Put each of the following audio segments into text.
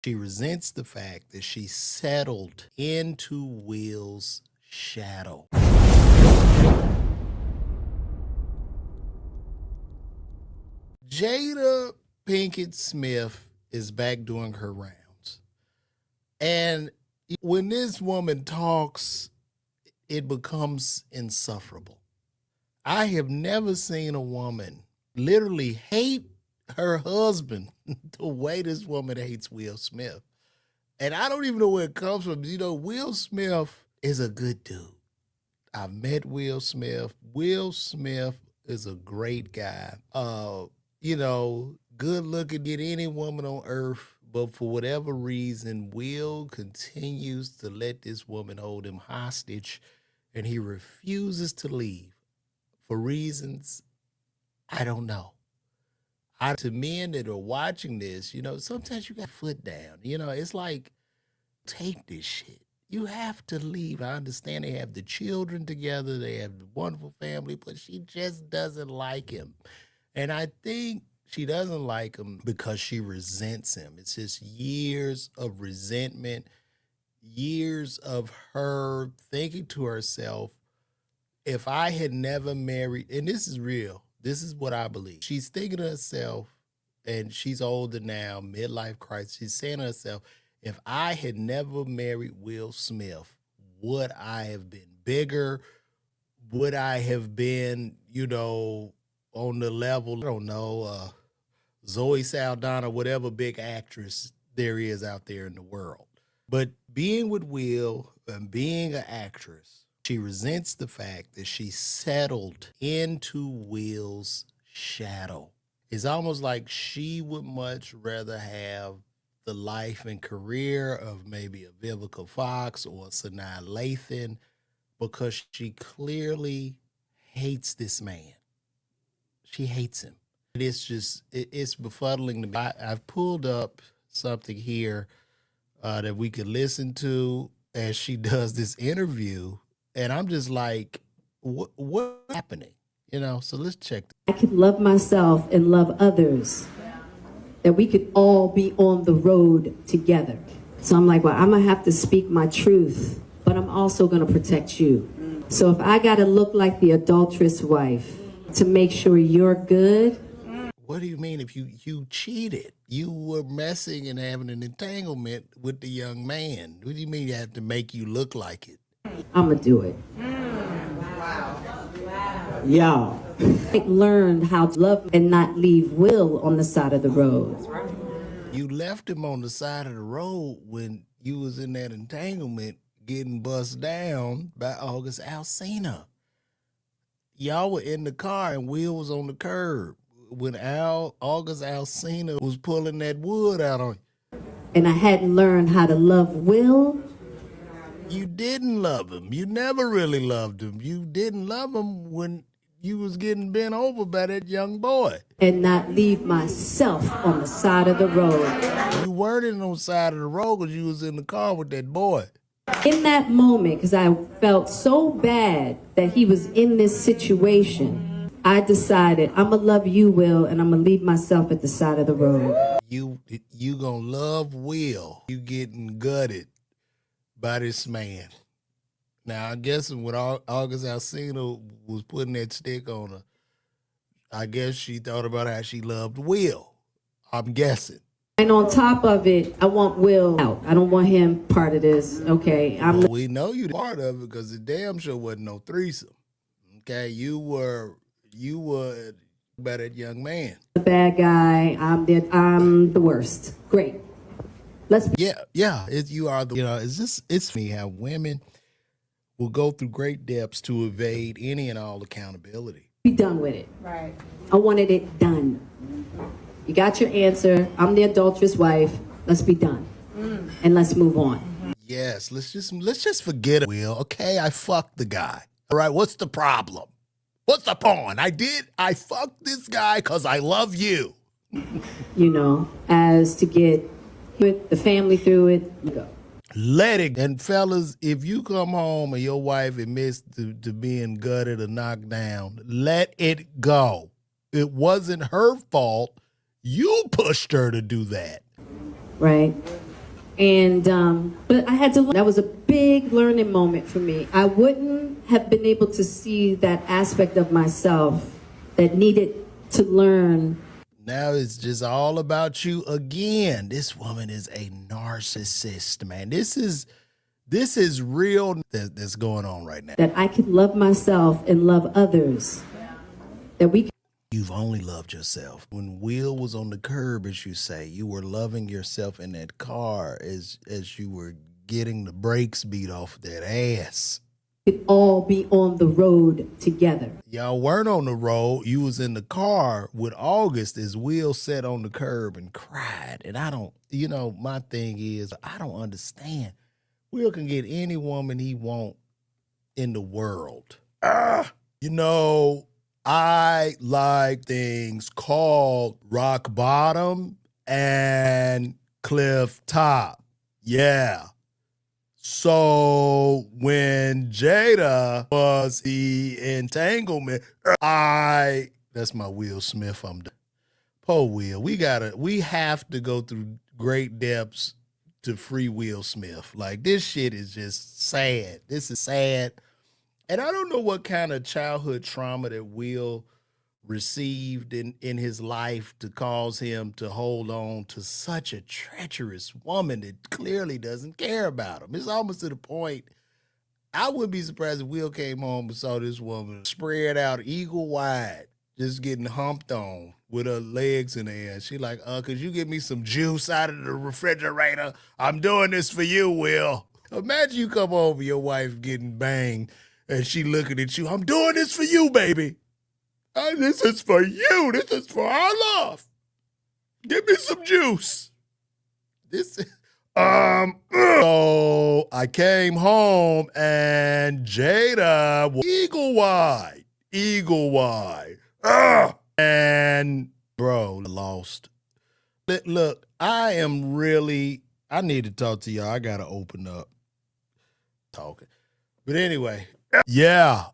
She resents the fact that she settled into Will's shadow. Jada Pinkett Smith is back doing her rounds. And when this woman talks, it becomes insufferable. I have never seen a woman literally hate her husband the way this woman hates Will Smith. And I don't even know where it comes from. You know, Will Smith is a good dude. I've met Will Smith. Will Smith is a great guy. Good looking, get any woman on earth. But for whatever reason, Will continues to let this woman hold him hostage, and he refuses to leave for reasons I don't know. To men that are watching this, sometimes you got foot down. It's like, take this shit. You have to leave. I understand they have the children together. They have a wonderful family, but she just doesn't like him. And I think she doesn't like him because she resents him. It's just years of resentment, years of her thinking to herself, if I had never married, and this is real, this is what I believe. She's thinking to herself, and she's older now, midlife crisis. She's saying to herself, if I had never married Will Smith, would I have been bigger? Would I have been, on the level, I don't know, Zoe Saldana, whatever big actress there is out there in the world. But being with Will and being an actress, she resents the fact that she settled into Will's shadow. It's almost like she would much rather have the life and career of maybe a Vivica Fox or a Sanaa Lathan, because she clearly hates this man. She hates him. It's befuddling to me. I've pulled up something here that we could listen to as she does this interview, and I'm just like, what's happening? So let's check. I could love myself and love others, that we could all be on the road together. So I'm like, well, I'm gonna have to speak my truth, but I'm also gonna protect you. So if I gotta look like the adulterous wife to make sure you're good. What do you mean if you cheated? You were messing and having an entanglement with the young man. What do you mean you have to make you look like it? I'm gonna do it. Y'all. I learned how to love and not leave Will on the side of the road. You left him on the side of the road when you was in that entanglement getting bust down by August Alsina. Y'all were in the car and Will was on the curb when August Alsina was pulling that wood out on you. And I hadn't learned how to love Will. You didn't love him. You never really loved him. You didn't love him when you was getting bent over by that young boy. And not leave myself on the side of the road. You weren't on the side of the road because you was in the car with that boy. In that moment, because I felt so bad that he was in this situation, I decided I'm going to love you, Will, and I'm going to leave myself at the side of the road. You going to love Will. You getting gutted by this man. Now, I guess when August Alsina was putting that stick on her, I guess she thought about how she loved Will. I'm guessing. And on top of it, I want Will out. I don't want him part of this. Okay, we know you part of it because the damn sure wasn't no threesome. Okay, you were by that young man. The bad guy. I'm the worst. Great. You are the. It's me how women will go through great depths to evade any and all accountability. Be done with it. Right. I wanted it done. You got your answer. I'm the adulterous wife. Let's be done. And let's move on. Yes, let's just forget it, Will. Okay, I fucked the guy. All right, what's the problem? What's the point? I fucked this guy because I love you. As to get with the family through it, you go. Let it. And fellas, if you come home and your wife admits to being gutted or knocked down, let it go. It wasn't her fault. You pushed her to do that. Right. And, but I had to, that was a big learning moment for me. I wouldn't have been able to see that aspect of myself that needed to learn. Now it's just all about you again. This woman is a narcissist, man. This is real that's going on right now. That I could love myself and love others. That we could. You've only loved yourself. When Will was on the curb, as you say, you were loving yourself in that car as you were getting the brakes beat off that ass. Could all be on the road together. Y'all weren't on the road. You was in the car with August as Will sat on the curb and cried. And I don't, my thing is, I don't understand. Will can get any woman he want in the world. I like things called rock bottom and cliff top. Yeah. So when Jada was the entanglement, that's my Will Smith. I'm done. Poor Will. We have to go through great depths to free Will Smith. Like, this shit is just sad. This is sad. And I don't know what kind of childhood trauma that Will received in his life to cause him to hold on to such a treacherous woman that clearly doesn't care about him. It's almost to the point, I wouldn't be surprised if Will came home and saw this woman spread out eagle wide, just getting humped on with her legs in the air. She like, could you get me some juice out of the refrigerator? I'm doing this for you, Will. Imagine you come home with your wife getting banged and she looking at you. I'm doing this for you, baby. This is for you. This is for our love. Give me some juice. So I came home and Jada was eagle wide. And bro, lost. Look, I need to talk to y'all. I gotta open up talking. But anyway, yeah.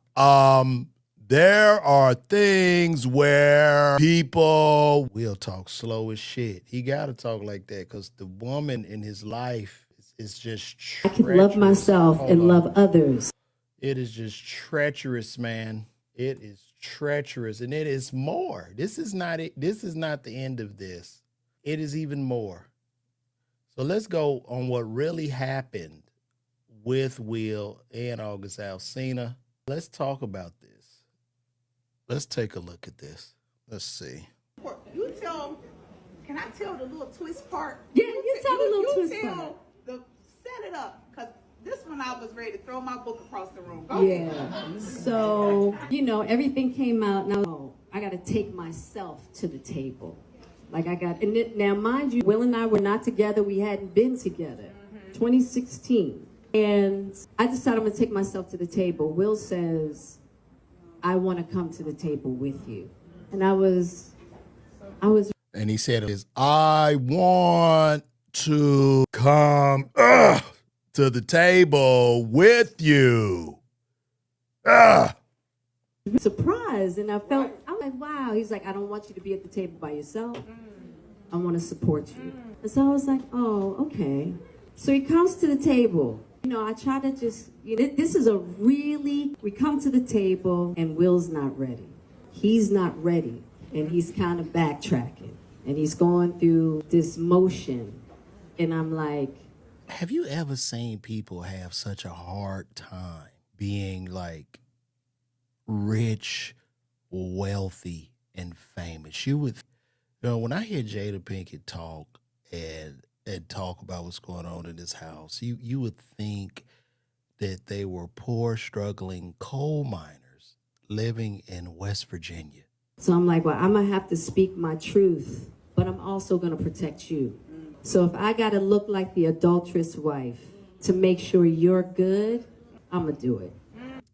There are things where people will talk slow as shit. He got to talk like that because the woman in his life is just treacherous. I can love myself and love others. It is just treacherous, man. It is treacherous, and it is more. This is not it. This is not the end of this. It is even more. So let's go on what really happened with Will and August Alsina. Let's talk about this. Let's take a look at this. Let's see. You tell, can I tell the little twist part? Yeah, you tell the little twist part. Set it up, because this one I was ready to throw my book across the room. Yeah. So, everything came out. Now, I got to take myself to the table. Now, mind you, Will and I were not together. We hadn't been together. 2016. And I decided I'm going to take myself to the table. Will says, I want to come to the table with you. And I was. And he said, I want to come to the table with you. Surprised. And I'm like, wow. He's like, I don't want you to be at the table by yourself. I want to support you. And so I was like, oh, okay. So he comes to the table. I try to just, this is we come to the table and Will's not ready. He's not ready. And he's kind of backtracking. And he's going through this motion. And I'm like. Have you ever seen people have such a hard time being like rich, wealthy, and famous? When I hear Jada Pinkett talk and talk about what's going on in this house, you would think that they were poor, struggling coal miners living in West Virginia. So I'm like, well, I'm going to have to speak my truth, but I'm also going to protect you. So if I got to look like the adulterous wife to make sure you're good, I'm going to do it.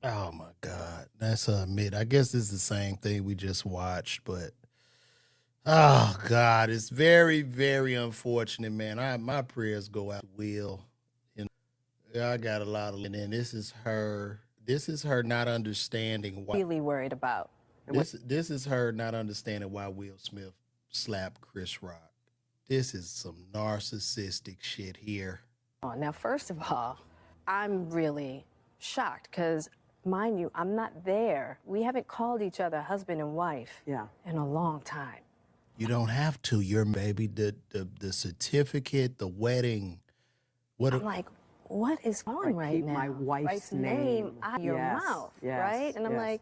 Oh, my God. That's admit. I guess this is the same thing we just watched, but oh, God, it's very, very unfortunate, man. My prayers go out to Will. I got a lot of, and this is her not understanding why. Really worried about. This is her not understanding why Will Smith slapped Chris Rock. This is some narcissistic shit here. Now, first of all, I'm really shocked because, mind you, I'm not there. We haven't called each other husband and wife in a long time. You don't have to. Your baby, the certificate, the wedding. I'm like, what is on right keep now? my wife's name. out of your mouth, right? And I'm like,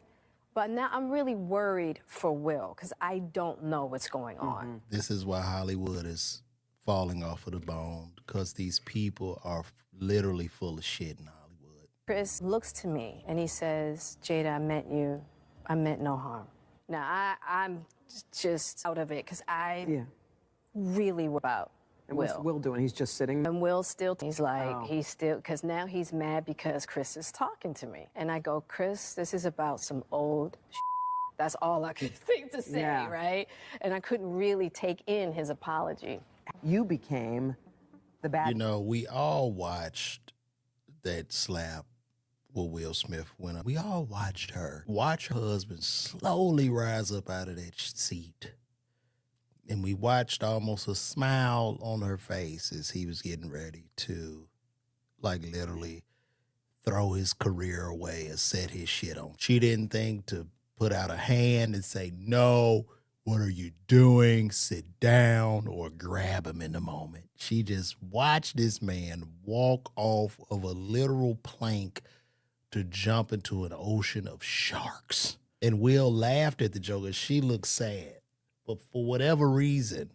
but now I'm really worried for Will because I don't know what's going on. This is why Hollywood is falling off of the bone, because these people are literally full of shit in Hollywood. Chris looks to me and he says, Jada, I meant no harm. Now, I'm just out of it because I really worry about And what's Will doing? He's just sitting there? And Will still, he's like, because now he's mad because Chris is talking to me. And I go, Chris, this is about some old shit. That's all I could think to say, right? And I couldn't really take in his apology. You became the bad. You know, we all watched that slap with Will Smith went up. We all watched her watch her husband slowly rise up out of that seat. And we watched almost a smile on her face as he was getting ready to, like, literally throw his career away and set his shit on. She didn't think to put out a hand and say, no, what are you doing? Sit down, or grab him in the moment. She just watched this man walk off of a literal plank to jump into an ocean of sharks. And Will laughed at the joke and she looked sad. But for whatever reason,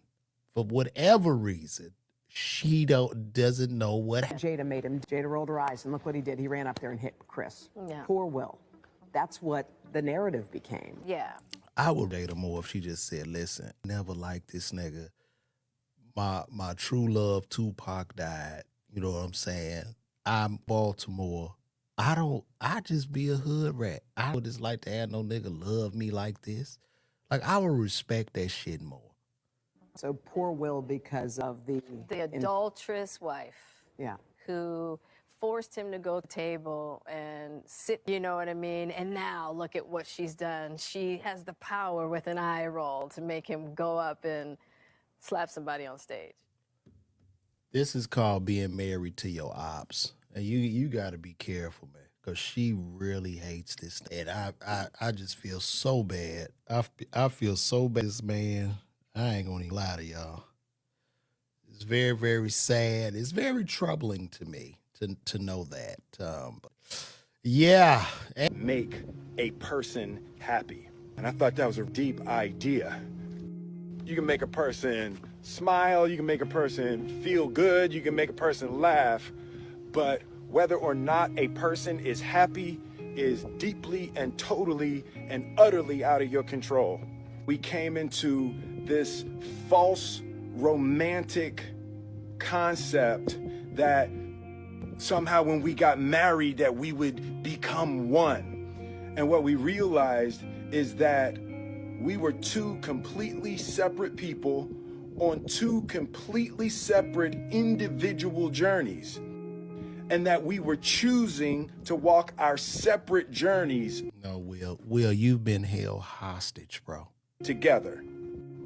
she doesn't know what happened. Jada made him. Jada rolled her eyes, and look what he did. He ran up there and hit Chris. Yeah. Poor Will. That's what the narrative became. Yeah. I would date her more if she just said, listen, never liked this nigga. My true love, Tupac, died. You know what I'm saying? I'm Baltimore. I just be a hood rat. I would just like to have no nigga love me like this. Like, I would respect that shit more. So poor Will because of the adulterous wife. Yeah. Who forced him to go to the table and sit, you know what I mean? And now look at what she's done. She has the power with an eye roll to make him go up and slap somebody on stage. This is called being married to your ops. And you got to be careful, man, because she really hates this. And I just feel so bad. I feel so bad, this man. I ain't going to even lie to y'all. It's very, very sad. It's very troubling to me to know that. Yeah. Make a person happy. And I thought that was a deep idea. You can make a person smile, you can make a person feel good, you can make a person laugh, but whether or not a person is happy is deeply and totally and utterly out of your control. We came into this false romantic concept that somehow when we got married that we would become one. And what we realized is that we were two completely separate people on two completely separate individual journeys. And that we were choosing to walk our separate journeys. No, Will, you've been held hostage, bro. Together.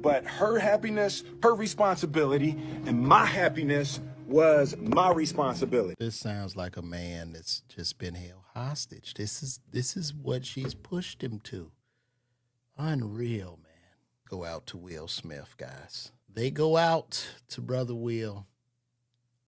But her happiness, her responsibility, and my happiness was my responsibility. This sounds like a man that's just been held hostage. This is what she's pushed him to. Unreal, man. Go out to Will Smith, guys. They go out to Brother Will.